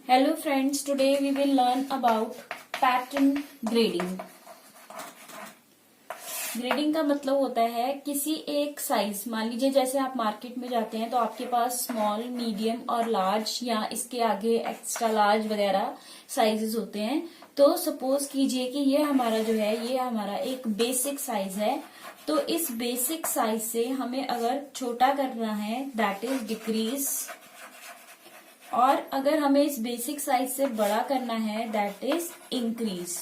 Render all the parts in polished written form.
Hello friends, today we will learn about pattern grading. Grading का मतलब होता है किसी एक साइज, मान लीजिए जैसे आप मार्केट में जाते हैं तो आपके पास स्मॉल, मीडियम और लार्ज या इसके आगे एक्स्ट्रा लार्ज वगैरह साइजेस होते हैं। तो सपोज कीजिए कि ये हमारा जो है ये हमारा एक बेसिक साइज है। तो इस बेसिक साइज से हमें अगर छोटा करना है दैट इज डिक्रीज, और अगर हमें इस बेसिक साइज से बड़ा करना है दैट इज इंक्रीज।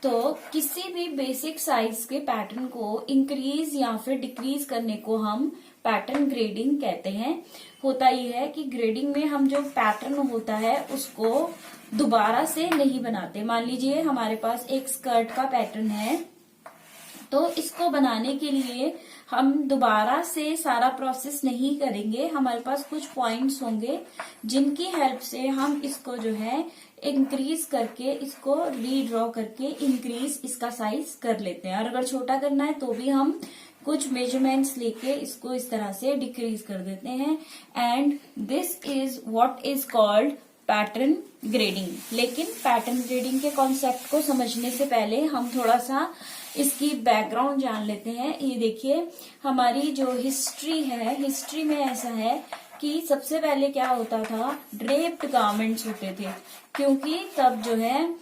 तो किसी भी बेसिक साइज के पैटर्न को इंक्रीज या फिर डिक्रीज करने को हम पैटर्न ग्रेडिंग कहते हैं। होता यह है कि ग्रेडिंग में हम जो पैटर्न होता है उसको दोबारा से नहीं बनाते। मान लीजिए हमारे पास एक स्कर्ट का पैटर्न है, तो इसको बनाने के लिए हम दोबारा से सारा प्रोसेस नहीं करेंगे। हमारे पास कुछ पॉइंट्स होंगे जिनकी हेल्प से हम इसको जो है इंक्रीज करके, इसको रीड्रॉ करके इंक्रीज इसका साइज कर लेते हैं। और अगर छोटा करना है तो भी हम कुछ मेजरमेंट्स लेके इसको इस तरह से डिक्रीज कर देते हैं। And this is what is called pattern grading. लेकिन पैटर्न ग्रेडिंग के कॉन्सेप्ट को समझने से पहले हम थोड़ा सा इसकी बैकग्राउंड जान लेते हैं। ये देखिए हमारी जो हिस्ट्री है, हिस्ट्री में ऐसा है कि सबसे पहले क्या होता था, ड्रेप्ड गारमेंट्स होते थे, क्योंकि तब जो है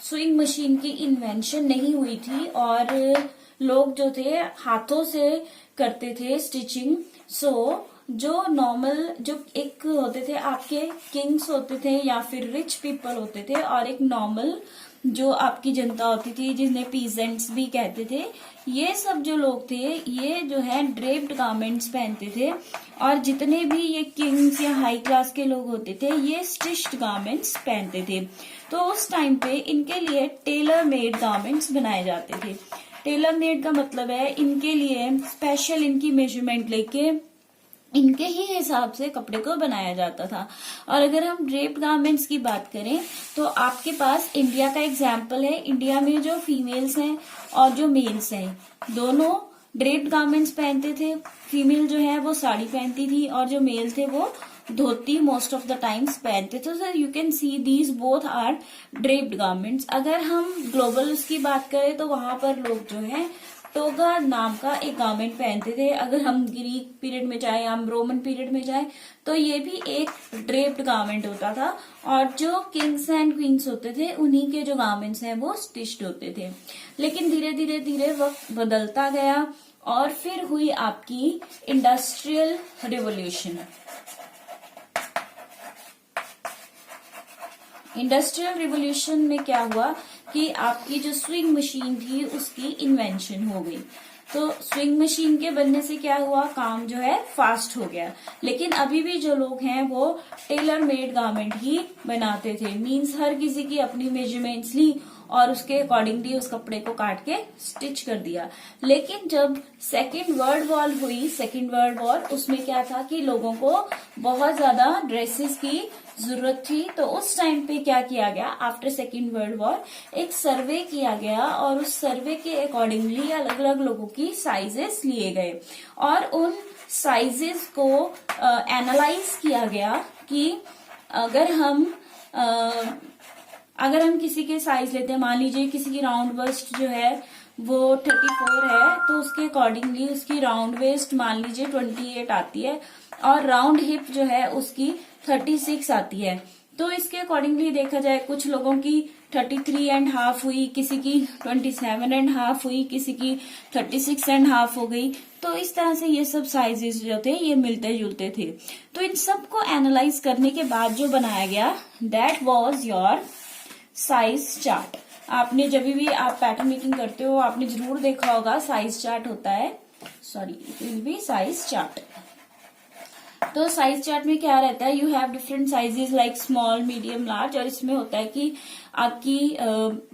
स्विंग मशीन की इन्वेंशन नहीं हुई थी और लोग जो थे हाथों से करते थे स्टिचिंग। सो जो नॉर्मल जो एक होते थे आपके किंग्स होते थे या फिर रिच पीपल होते थे, और एक नॉर्मल जो आपकी जनता होती थी जिन्हें पीजेंट्स भी कहते थे, ये सब जो लोग थे ये जो है ड्रेप्ड गारमेंट्स पहनते थे। और जितने भी ये किंग्स या हाई क्लास के लोग होते थे ये स्टिच्ड गारमेंट्स पहनते थे। तो उस टाइम पे इनके लिए टेलर मेड गारमेंट्स बनाए जाते थे। टेलर मेड का मतलब है इनके लिए स्पेशल इनकी मेजरमेंट लेके इनके ही हिसाब से कपड़े को बनाया जाता था। और अगर हम ड्रेप्ड गारमेंट्स की बात करें तो आपके पास इंडिया का एग्जाम्पल है। इंडिया में जो फीमेल्स हैं और जो मेल्स हैं दोनों ड्रेप्ड गारमेंट्स पहनते थे। फीमेल जो है वो साड़ी पहनती थी और जो मेल थे वो dhoti most of the times पहनते थे। Sir you can see these both are draped garments. अगर हम ग्लोबल उसकी बात करें तो वहां पर लोग जो है टोगा नाम का एक गारमेंट पहनते थे। अगर हम ग्रीक पीरियड में जाए या हम रोमन पीरियड में जाए तो ये भी एक ड्रेप्ड गारमेंट होता था। और जो किंग्स एंड क्वींस होते थे उन्हीं के जो गारमेंट्स हैं वो स्टिच्ड होते थे। लेकिन धीरे धीरे धीरे वक्त बदलता गया और फिर हुई आपकी इंडस्ट्रियल रिवॉल्यूशन। इंडस्ट्रियल रिवॉल्यूशन में क्या हुआ कि आपकी जो स्विंग मशीन थी उसकी इन्वेंशन हो गई। तो स्विंग मशीन के बनने से क्या हुआ, काम जो है फास्ट हो गया। लेकिन अभी भी जो लोग हैं वो टेलर मेड गारमेंट ही बनाते थे। मींस हर किसी की अपनी मेजरमेंट्स ली और उसके अकॉर्डिंगली उस कपड़े को काट के स्टिच कर दिया। लेकिन जब सेकेंड वर्ल्ड वॉर हुई, सेकेंड वर्ल्ड वॉर, उसमें क्या था कि लोगों को बहुत ज्यादा ड्रेसेस की जरूरत थी। तो उस टाइम पे क्या किया गया, आफ्टर सेकेंड वर्ल्ड वॉर एक सर्वे किया गया और उस सर्वे के अकॉर्डिंगली अलग अलग लोगों की साइजेस लिए गए और उन साइजेस को एनालाइज किया गया कि अगर हम किसी के साइज लेते हैं, मान लीजिए किसी की राउंड वेस्ट जो है वो 34 है, तो उसके अकॉर्डिंगली उसकी राउंड वेस्ट मान लीजिए 28 आती है और राउंड हिप जो है उसकी 36 आती है। तो इसके अकॉर्डिंगली देखा जाए कुछ लोगों की 33.5 हुई, किसी की 27.5 हुई, किसी की 36.5 हो गई। तो इस तरह से ये सब साइजेस जो थे ये मिलते जुलते थे। तो इन सबको एनालाइज करने के बाद जो बनाया गया that was your size chart. आपने जब भी आप पैटर्न मेकिंग करते हो आपने जरूर देखा होगा साइज चार्ट होता है, sorry it will be size chart. तो साइज चार्ट में क्या रहता है, you have different sizes like small, medium, large. और इसमें होता है कि आपकी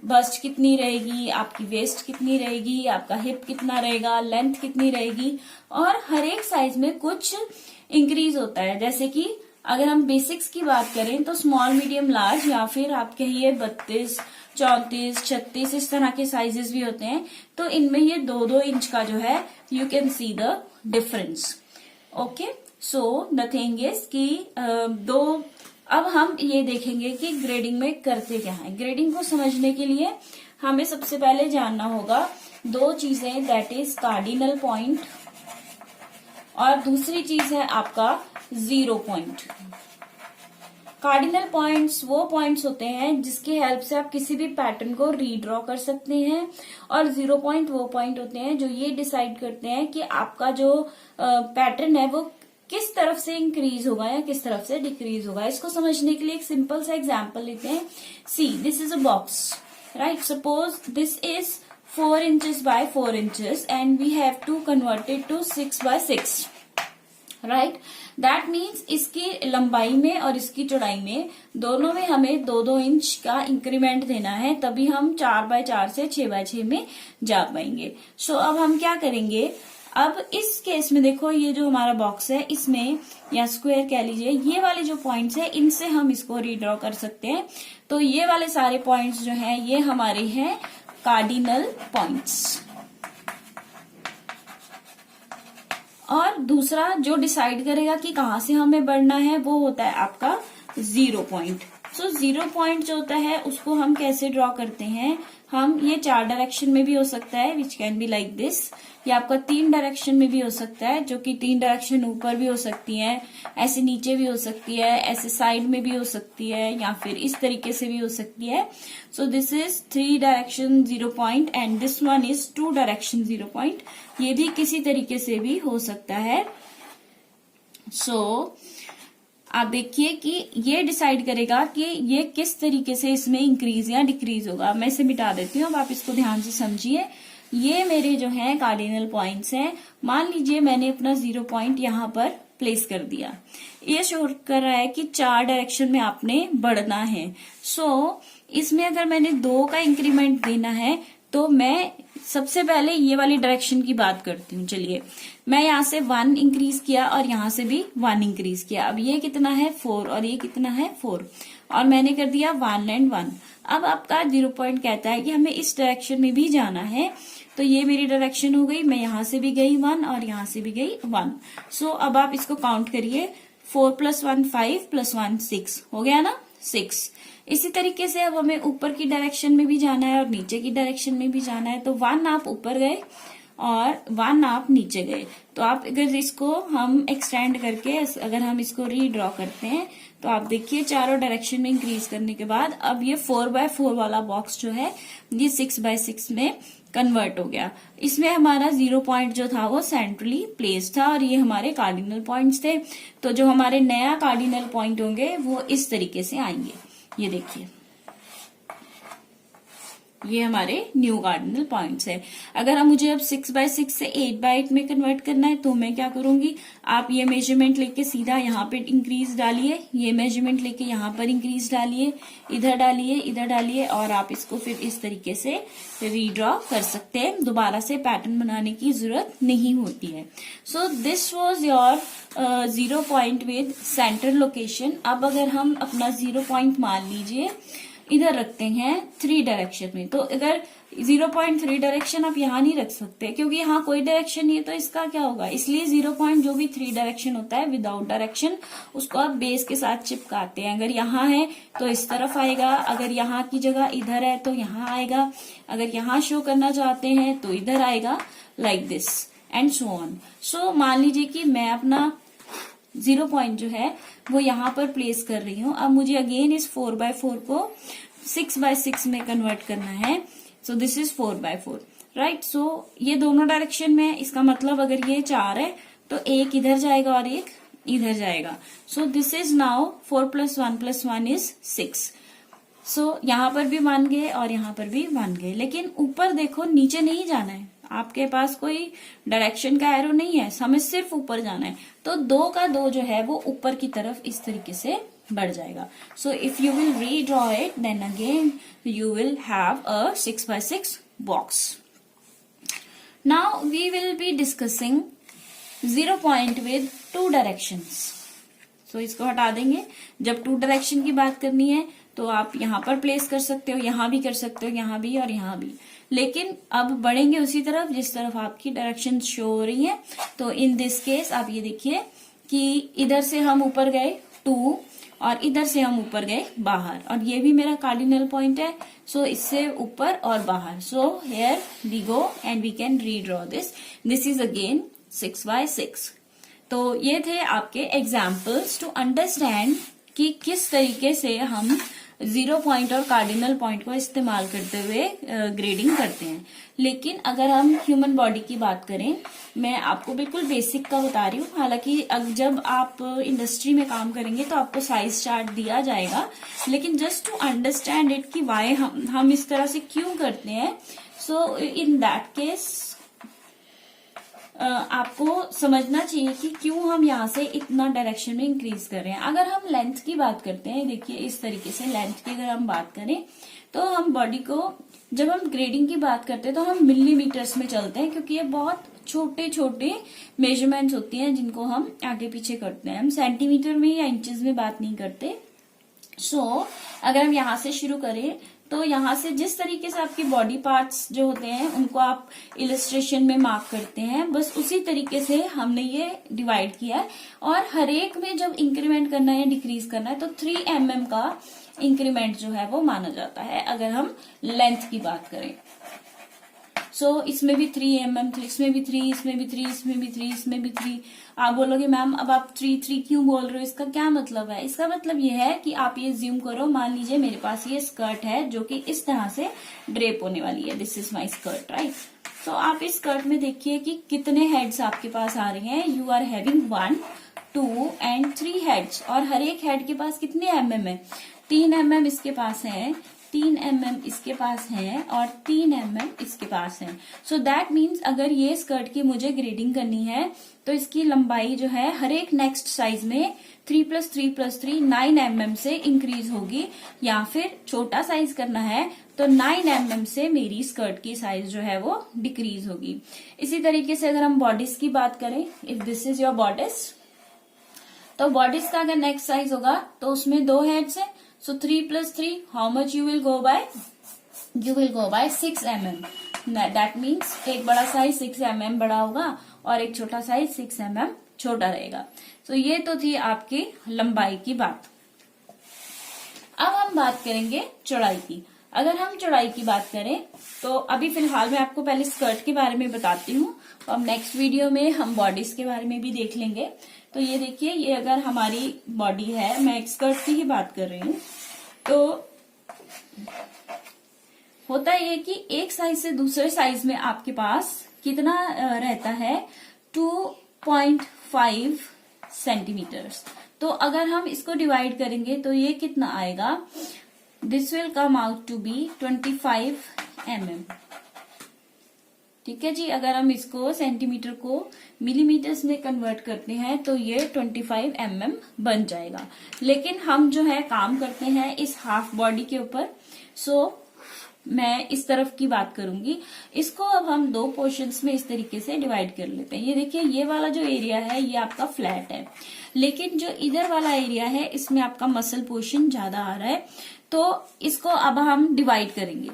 बस्ट कितनी रहेगी, आपकी वेस्ट कितनी रहेगी, आपका हिप कितना रहेगा, लेंथ कितनी रहेगी, और हर एक साइज में कुछ इंक्रीज होता है। जैसे कि अगर हम बेसिक्स की बात करें तो स्मॉल, मीडियम, लार्ज या फिर आप कहिए 32, 34, 36 इस तरह के साइजेस भी होते हैं। तो इनमें ये 2-2 इंच का जो है you can see the difference. Okay, so the thing is कि दो अब हम ये देखेंगे कि ग्रेडिंग में करते क्या है। ग्रेडिंग को समझने के लिए हमें सबसे पहले जानना होगा दो चीजें, दैट इज कार्डिनल पॉइंट और दूसरी चीज है आपका जीरो पॉइंट। कार्डिनल पॉइंट्स वो पॉइंट्स होते हैं जिसकी हेल्प से आप किसी भी पैटर्न को रीड्रॉ कर सकते हैं, और जीरो पॉइंट वो पॉइंट होते हैं जो ये डिसाइड करते हैं कि आपका जो पैटर्न है वो किस तरफ से इंक्रीज होगा या किस तरफ से डिक्रीज होगा। इसको समझने के लिए एक सिंपल सा एग्जांपल लेते हैं। See, this is a box, right? Suppose this is 4 inches by 4 inches and we have to convert it to 6 by 6, right? That means इसकी लंबाई में और इसकी चौड़ाई में दोनों में हमें 2-2 इंच का इंक्रीमेंट देना है, तभी हम 4 by 4 से 6 by 6 में जा पाएंगे। सो अब हम क्या करेंगे, अब इस केस में देखो ये जो हमारा बॉक्स है इसमें, या स्क्वायर कह लीजिए, ये वाले जो पॉइंट्स है इनसे हम इसको रीड्रॉ कर सकते हैं। तो ये वाले सारे पॉइंट्स जो हैं ये हमारे हैं कार्डिनल पॉइंट्स। और दूसरा जो डिसाइड करेगा कि कहाँ से हमें बढ़ना है वो होता है आपका zero point. So zero point जो होता है उसको हम कैसे ड्रॉ करते हैं, हम ये 4 डायरेक्शन में भी हो सकता है, which can be like this. ये आपका 3 डायरेक्शन में भी हो सकता है, जो कि 3 डायरेक्शन ऊपर भी हो सकती है, ऐसे नीचे भी हो सकती है, ऐसे साइड में भी हो सकती है, या फिर इस तरीके से भी हो सकती है। So this is 3 direction zero point and this one is 2 direction zero point. ये भी किसी तरीके से भी हो सकता है। सो आप देखिए कि ये डिसाइड करेगा कि ये किस तरीके से इसमें इंक्रीज या डिक्रीज होगा। मैं इसे मिटा देती हूँ, अब आप इसको ध्यान से समझिए। ये मेरे जो है कार्डिनल पॉइंट्स हैं। मान लीजिए मैंने अपना जीरो पॉइंट यहाँ पर प्लेस कर दिया। ये शो कर रहा है कि 4 डायरेक्शन में आपने बढ़ना है। सो इसमें अगर मैंने 2 का इंक्रीमेंट देना है तो मैं सबसे पहले ये वाली डायरेक्शन की बात करती हूँ। चलिए, मैं यहाँ से 1 इंक्रीज किया और यहाँ से भी 1 इंक्रीज किया। अब ये कितना है 4 और ये कितना है 4, और मैंने कर दिया 1 and 1। अब आपका जीरो पॉइंट कहता है कि हमें इस डायरेक्शन में भी जाना है, तो ये मेरी डायरेक्शन हो गई। मैं यहाँ से भी गई 1 और यहाँ से भी गई 1। सो अब आप इसको काउंट करिए, 4 + 1 5 + 1 6 हो गया ना, 6। इसी तरीके से अब हमें ऊपर की डायरेक्शन में भी जाना है और नीचे की डायरेक्शन में भी जाना है। तो 1 आप ऊपर गए और 1 आप नीचे गए। तो आप अगर इसको हम एक्सटेंड करके अगर हम इसको रीड्रॉ करते हैं तो आप देखिए चारों डायरेक्शन में इंक्रीज करने के बाद अब ये 4 by 4 वाला बॉक्स जो है ये 6 by 6 में कन्वर्ट हो गया। इसमें हमारा जीरो पॉइंट जो था वो सेंट्रली प्लेस था और ये हमारे कार्डिनल पॉइंट्स थे। तो जो हमारे नया कार्डिनल पॉइंट होंगे वो इस तरीके से आएंगे। ये देखिए, ये हमारे न्यू कार्डिनल पॉइंट्स है। अगर हम मुझे अब 6 by 6 से 8 by 8 में कन्वर्ट करना है तो मैं क्या करूंगी, आप ये मेजरमेंट लेके सीधा यहाँ पे इंक्रीज डालिए, ये मेजरमेंट लेके यहाँ पर इंक्रीज डालिए, इधर डालिए, इधर डालिए, और आप इसको फिर इस तरीके से रीड्रॉ कर सकते हैं। दोबारा से पैटर्न बनाने की जरूरत नहीं होती है। So this was your zero point with centre location. अब अगर हम अपना जीरो पॉइंट मान लीजिए इधर रखते हैं 3 डायरेक्शन में, तो अगर 0.3 डायरेक्शन आप यहाँ नहीं रख सकते क्योंकि यहाँ कोई डायरेक्शन नहीं है, तो इसका क्या होगा, इसलिए 0 पॉइंट जो भी 3 डायरेक्शन होता है विदाउट डायरेक्शन उसको आप बेस के साथ चिपकाते हैं। अगर यहाँ है तो इस तरफ आएगा, अगर यहाँ की जगह इधर है तो यहाँ आएगा, अगर यहाँ शो करना चाहते हैं तो इधर आएगा, like this and so on. So मान लीजिए कि मैं अपना जीरो पॉइंट जो है वो यहाँ पर प्लेस कर रही हूँ। अब मुझे अगेन इस 4 by 4 को 6 by 6 में कन्वर्ट करना है। So this is 4 by 4, right. So ये दोनों डायरेक्शन में, इसका मतलब अगर ये 4 है तो एक इधर जाएगा और एक इधर जाएगा। सो दिस इज नाउ 4 + 1 + 1 इज 6। सो यहाँ पर भी 1 गए और यहाँ पर भी 1 गए, लेकिन ऊपर देखो नीचे नहीं जाना है, आपके पास कोई डायरेक्शन का एरो नहीं है, हमें सिर्फ ऊपर जाना है। तो 2 का 2 जो है वो ऊपर की तरफ इस तरीके से बढ़ जाएगा। So if you will redraw it then again you will have a 6 by 6 box. Now we will be discussing zero point with 2 directions. So इसको हटा देंगे। जब 2 डायरेक्शन की बात करनी है तो आप यहाँ पर प्लेस कर सकते हो, यहाँ भी कर सकते हो, यहाँ भी और यहाँ भी, लेकिन अब बढ़ेंगे उसी तरफ जिस तरफ आपकी डायरेक्शन शो हो रही है। तो इन दिस केस आप ये देखिए कि इधर से हम ऊपर गए 2 और इधर से हम ऊपर गए बाहर, और ये भी मेरा कार्डिनल पॉइंट है। सो इससे ऊपर और बाहर। So here we go and we can redraw this. This is again 6x6। तो ये थे आपके एग्जाम्पल्स टू अंडरस्टैंड कि किस तरीके से हम जीरो पॉइंट और कार्डिनल पॉइंट को इस्तेमाल करते हुए ग्रेडिंग करते हैं। लेकिन अगर हम ह्यूमन बॉडी की बात करें, मैं आपको बिल्कुल बेसिक का बता रही हूँ। हालांकि जब आप इंडस्ट्री में काम करेंगे तो आपको साइज चार्ट दिया जाएगा, लेकिन जस्ट टू अंडरस्टैंड इट कि वाई हम इस तरह से क्यों करते हैं। सो इन दैट केस आपको समझना चाहिए कि क्यों हम यहाँ से इतना डायरेक्शन में इंक्रीज कर रहे हैं। अगर हम लेंथ की बात करते हैं, देखिए इस तरीके से लेंथ की अगर हम बात करें तो हम बॉडी को, जब हम ग्रेडिंग की बात करते हैं तो हम मिलीमीटर्स में चलते हैं, क्योंकि ये बहुत छोटे छोटे मेजरमेंट्स होती हैं जिनको हम आगे पीछे करते हैं। हम सेंटीमीटर में या इंचेस में बात नहीं करते। सो अगर हम यहाँ से शुरू करें तो यहाँ से जिस तरीके से आपकी बॉडी पार्ट्स जो होते हैं उनको आप इलस्ट्रेशन में मार्क करते हैं, बस उसी तरीके से हमने ये डिवाइड किया है। और हर एक में जब इंक्रीमेंट करना है या डिक्रीज करना है तो 3 mm का इंक्रीमेंट जो है वो माना जाता है, अगर हम लेंथ की बात करें। सो इसमें भी 3 mm, इसमें भी 3, इसमें भी 3, इसमें भी 3, इसमें भी 3। आप बोलोगे मैम अब आप 3 क्यों बोल रहे हो, इसका क्या मतलब है? इसका मतलब ये है कि आप ये ज्यूम करो, मान लीजिए मेरे पास ये स्कर्ट है जो कि इस तरह से ड्रेप होने वाली है। This is my skirt, right. तो आप इस स्कर्ट में देखिए कि कितने हेड्स आपके पास आ रहे हैं। You are having 1, 2 and 3 heads. और हर एक हेड के पास कितने mm है? 3 mm इसके पास है, 3 mm इसके पास है और 3 mm इसके पास है। सो दैट मीन्स अगर ये स्कर्ट की मुझे ग्रेडिंग करनी है तो इसकी लंबाई जो है हर एक नेक्स्ट साइज में 3 + 3 + 3 9 mm से इंक्रीज होगी, या फिर छोटा साइज करना है तो 9 mm से मेरी स्कर्ट की साइज जो है वो डिक्रीज होगी। इसी तरीके से अगर हम बॉडीज की बात करें, if this is your bodies, तो बॉडीज का अगर नेक्स्ट साइज होगा तो उसमें 2 हेड्स है। So 3 + 3, how much you will go by? You will go by 6 mm. That means एक बड़ा साइज 6 mm बड़ा होगा और एक छोटा साइज 6 mm छोटा रहेगा। So ये तो थी आपकी लंबाई की बात। अब हम बात करेंगे चौड़ाई की। अगर हम चौड़ाई की बात करें तो अभी फिलहाल मैं आपको पहले स्कर्ट के बारे में बताती हूँ, अब नेक्स्ट वीडियो में हम बॉडीज के बारे में भी देख लेंगे। तो ये देखिए, ये अगर हमारी बॉडी है, मैं एक स्कर्ट की ही बात कर रही हूँ, तो होता ये कि एक साइज से दूसरे साइज में आपके पास कितना रहता है? 2.5 सेंटीमीटर्स। तो अगर हम इसको डिवाइड करेंगे तो ये कितना आएगा? This will come out to be 25 mm। ठीक है जी। अगर हम इसको सेंटीमीटर को मिलीमीटर्स में कन्वर्ट करते हैं तो ये 25 mm बन जाएगा। लेकिन हम जो है काम करते हैं इस हाफ बॉडी के ऊपर। सो मैं इस तरफ की बात करूंगी। इसको अब हम 2 पोर्शंस में इस तरीके से डिवाइड कर लेते हैं। ये देखिए, ये वाला जो एरिया है ये आपका फ्लैट है, लेकिन जो इधर वाला एरिया है इसमें आपका मसल पोर्शन ज्यादा आ रहा है। तो इसको अब हम डिवाइड करेंगे।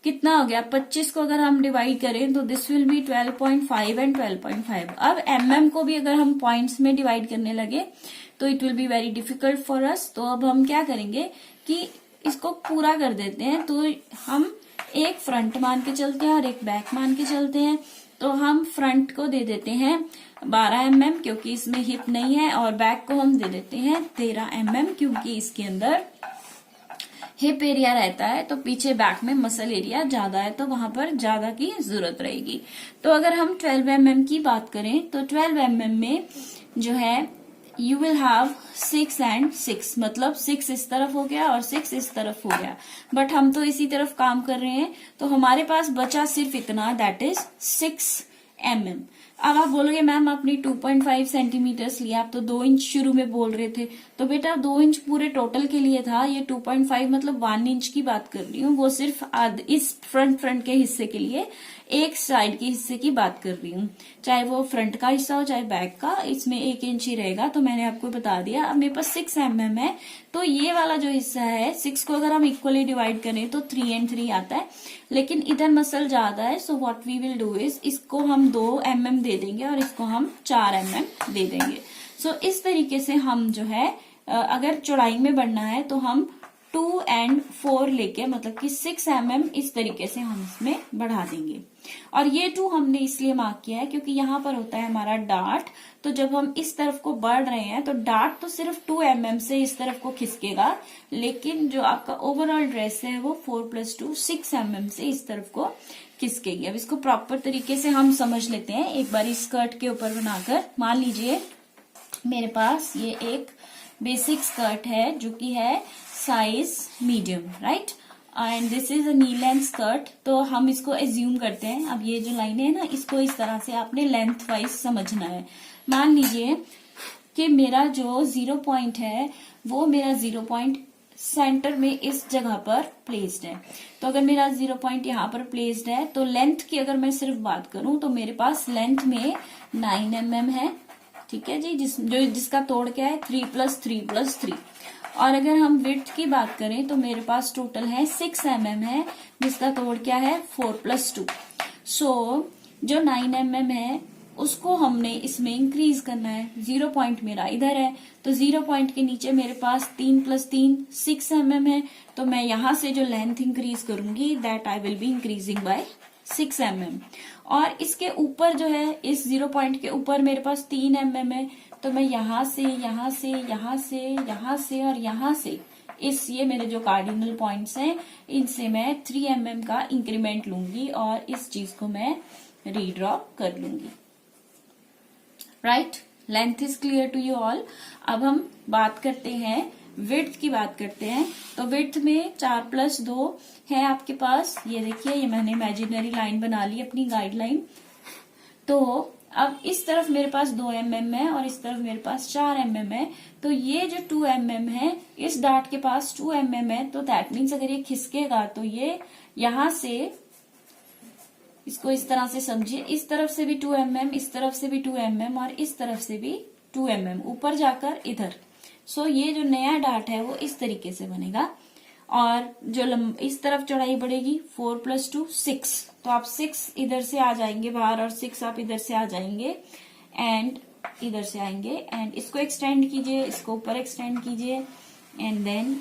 कितना हो गया? 25 को अगर हम डिवाइड करें तो दिस विल बी 12.5 एंड 12.5। अब mm को भी अगर हम पॉइंट्स में डिवाइड करने लगे तो it will be very difficult for us. तो अब हम क्या करेंगे कि इसको पूरा कर देते हैं। तो हम एक फ्रंट मान के चलते हैं और एक बैक मान के चलते हैं। तो हम फ्रंट को दे देते हैं 12 mm क्योंकि इसमें हिप नहीं है, और बैक को हम दे देते हैं 13 mm क्योंकि इसके अंदर हिप एरिया रहता है। तो पीछे बैक में मसल एरिया ज्यादा है तो वहां पर ज्यादा की जरूरत रहेगी। तो अगर हम 12 mm की बात करें तो 12 mm में जो है यू विल हैव 6 and 6, मतलब 6 इस तरफ हो गया और 6 इस तरफ हो गया। बट हम तो इसी तरफ काम कर रहे हैं तो हमारे पास बचा सिर्फ इतना, दैट इज 6 mm। अब आप बोलोगे मैम आपने 2.5 सेंटीमीटर्स लिया, आप तो 2 इंच शुरू में बोल रहे थे। तो बेटा 2 इंच पूरे टोटल के लिए था, ये 2.5 मतलब 1 इंच की बात कर रही हूँ। वो सिर्फ इस फ्रंट के हिस्से के लिए, एक साइड के हिस्से की बात कर रही हूँ। चाहे वो फ्रंट का हिस्सा हो चाहे बैक का, इसमें 1 इंच ही रहेगा। तो मैंने आपको बता दिया। अब मेरे पास 6 mm है, तो ये वाला जो हिस्सा है 6 को अगर हम इक्वली डिवाइड करें तो 3 and 3 आता है, लेकिन इधर मसल ज्यादा है। So what we will do is, इसको हम 2 mm दे देंगे और इसको हम 4 mm दे देंगे। सो इस तरीके से हम जो है अगर चौड़ाई में बढ़ना है तो हम 2 and 4 लेके मतलब कि 6 mm इस तरीके से हम इसमें बढ़ा देंगे। और ये 2 हमने इसलिए मार्क किया है क्योंकि यहाँ पर होता है हमारा डार्ट, तो जब हम इस तरफ को बढ़ रहे हैं तो डार्ट तो सिर्फ 2 mm से इस तरफ को खिसकेगा, लेकिन जो आपका ओवरऑल ड्रेस है वो 4+2 6 mm से इस तरफ को खिसकेगी। अब इसको प्रॉपर तरीके से हम समझ लेते हैं एक बार इस स्कर्ट के ऊपर बनाकर। मान लीजिए मेरे पास ये एक बेसिक स्कर्ट है जो कि है size medium, right, and this is a knee length skirt. तो हम इसको एज्यूम करते हैं, अब ये जो लाइन है ना इसको इस तरह से आपने लेंथ वाइज समझना है। मान लीजिए कि मेरा जो 0 पॉइंट है वो मेरा 0 पॉइंट सेंटर में इस जगह पर प्लेस्ड है। तो अगर मेरा 0 पॉइंट यहाँ पर प्लेस्ड है तो लेंथ की अगर मैं सिर्फ बात करूं तो मेरे पास लेंथ में 9 mm है, ठीक है जी, जिसका तोड़ क्या है 3+3+3। और अगर हम विड्थ की बात करें तो मेरे पास टोटल है 6 mm है, जिसका तोड़ क्या है 4+2। सो जो 9 mm है उसको हमने इसमें इंक्रीज करना है। 0 पॉइंट मेरा इधर है तो 0 पॉइंट के नीचे मेरे पास 3+3 6 mm है, तो मैं यहां से जो लेंथ इंक्रीज करूंगी that I will be increasing by 6 mm। और इसके ऊपर जो है इस 0 पॉइंट के ऊपर मेरे पास 3 mm है, तो मैं यहां से यहां से यहां से यहां से और यहां से ये मेरे जो कार्डिनल पॉइंट्स हैं इनसे मैं 3 mm का इंक्रीमेंट लूंगी और इस चीज को मैं रीड्रॉ कर लूंगी। Right, length is clear to you all. अब हम बात करते हैं विड्थ की बात करते हैं। तो विड्थ में 4+2 है आपके पास, ये देखिए ये मैंने इमेजिनरी लाइन बना ली अपनी गाइडलाइन। तो अब इस तरफ मेरे पास 2 mm है और इस तरफ मेरे पास 4 mm है, तो ये जो 2 mm है इस डार्ट के पास 2 mm है, तो दैट मीन्स अगर ये खिसकेगा तो ये यहां से इसको इस तरह से समझिए, इस तरफ से भी 2 mm, इस तरफ से भी 2 mm और इस तरफ से भी 2 mm ऊपर जाकर इधर। सो ये जो नया डार्ट है वो इस तरीके से बनेगा और जो इस तरफ चौड़ाई बढ़ेगी 4+2 6, तो आप 6 इधर से आ जाएंगे बाहर और 6 आप इधर से आ जाएंगे एंड इधर से आएंगे एंड इसको एक्सटेंड कीजिए, इसको ऊपर एक्सटेंड कीजिए and then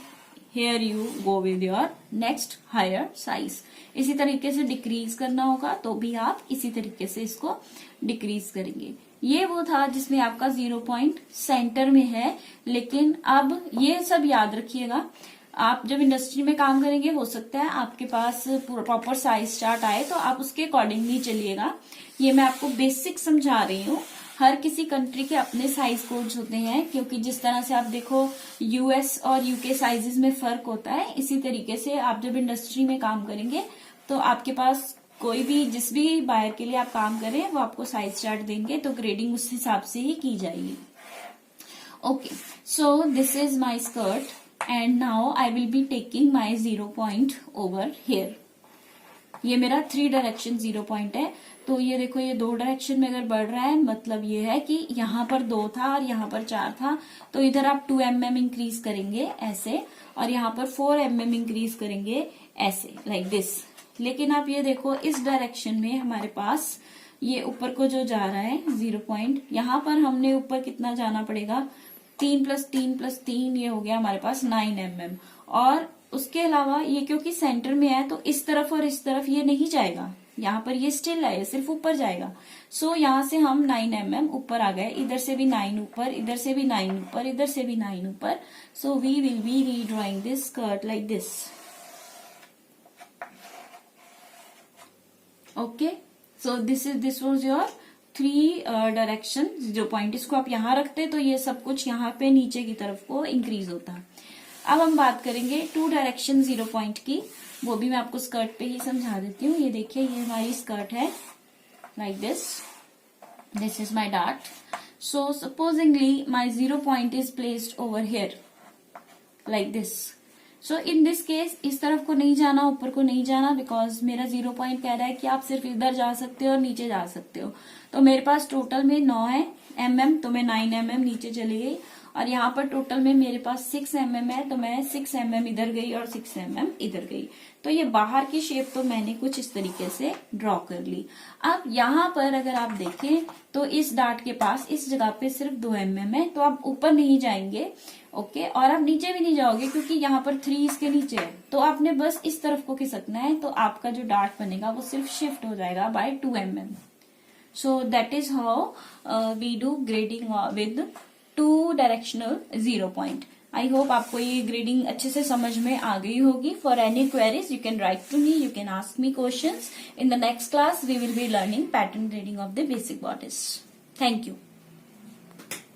here you go with your next higher size। इसी तरीके से डिक्रीज करना होगा तो भी आप इसी तरीके से इसको डिक्रीज करेंगे। ये वो था जिसमें आपका 0 पॉइंट सेंटर में है, लेकिन अब ये सब याद रखिएगा, आप जब इंडस्ट्री में काम करेंगे हो सकता है आपके पास प्रॉपर साइज चार्ट आए तो आप उसके अकॉर्डिंगली चलिएगा। ये मैं आपको बेसिक समझा रही हूँ, हर किसी कंट्री के अपने साइज कोड्स होते हैं, क्योंकि जिस तरह से आप देखो यूएस और यूके साइजेस में फर्क होता है, इसी तरीके से आप जब इंडस्ट्री में काम करेंगे तो आपके पास कोई भी जिस भी बायर के लिए आप काम करें वो आपको साइज चार्ट देंगे, तो ग्रेडिंग उस हिसाब से ही की जाएगी। Okay, so this is my skirt and now I will be taking my 0 point over here. ये मेरा 3 डायरेक्शन 0 पॉइंट है, तो ये देखो ये 2 डायरेक्शन में अगर बढ़ रहा है मतलब ये है कि यहाँ पर 2 था और यहाँ पर 4 था, तो इधर आप 2 mm इंक्रीज करेंगे ऐसे और यहाँ पर 4 mm इंक्रीज करेंगे ऐसे, लाइक दिस। लेकिन आप ये देखो इस डायरेक्शन में हमारे पास ये ऊपर को जो जा रहा है 0 पॉइंट, यहाँ पर हमने ऊपर कितना जाना पड़ेगा 3+3+3, ये हो गया हमारे पास 9 mm। और उसके अलावा ये क्योंकि सेंटर में है तो इस तरफ और इस तरफ ये नहीं जाएगा, यहाँ पर ये स्टिल है, सिर्फ ऊपर जाएगा। सो यहाँ से हम 9 mm ऊपर आ गए, इधर से भी 9 ऊपर, इधर से भी 9 ऊपर, इधर से भी 9 ऊपर। So we will be redrawing this skirt like this. Okay, so this was your 3 direction 0 point. इसको आप यहाँ रखते तो ये सब कुछ यहाँ पे नीचे की तरफ को इंक्रीज होता। अब हम बात करेंगे 2 डायरेक्शन 0 पॉइंट की, वो भी मैं आपको स्कर्ट पे ही समझा देती हूँ। ये देखिए ये हमारी स्कर्ट है like this is my dart. So supposedly my 0 point is placed over here like this. So in this case इस तरफ को नहीं जाना, ऊपर को नहीं जाना, बिकॉज मेरा 0 पॉइंट कह रहा है कि आप सिर्फ इधर जा सकते हो और नीचे जा सकते हो। तो मेरे पास टोटल में 9 है mm, तो मैं 9 mm नीचे चली गई और यहाँ पर टोटल में मेरे पास 6 mm है, तो मैं 6 mm इधर गई और 6 mm इधर गई। तो ये बाहर की शेप तो मैंने कुछ इस तरीके से ड्रॉ कर ली। अब यहाँ पर अगर आप देखें तो इस डार्ट के पास इस जगह पे सिर्फ 2 mm है, तो आप ऊपर नहीं जाएंगे, ओके, और आप नीचे भी नहीं जाओगे क्योंकि यहाँ पर 3 इसके नीचे है। तो आपने बस इस तरफ को खिसकना है, तो आपका जो डार्ट बनेगा वो सिर्फ शिफ्ट हो जाएगा by 2 mm। So that is how we do grading with 2 directional 0 point. I hope आपको ये ग्रेडिंग अच्छे से समझ में आ गई होगी। For any queries you can write to me, you can ask me questions. In the next class we will be learning pattern grading of the basic bodies. Thank you.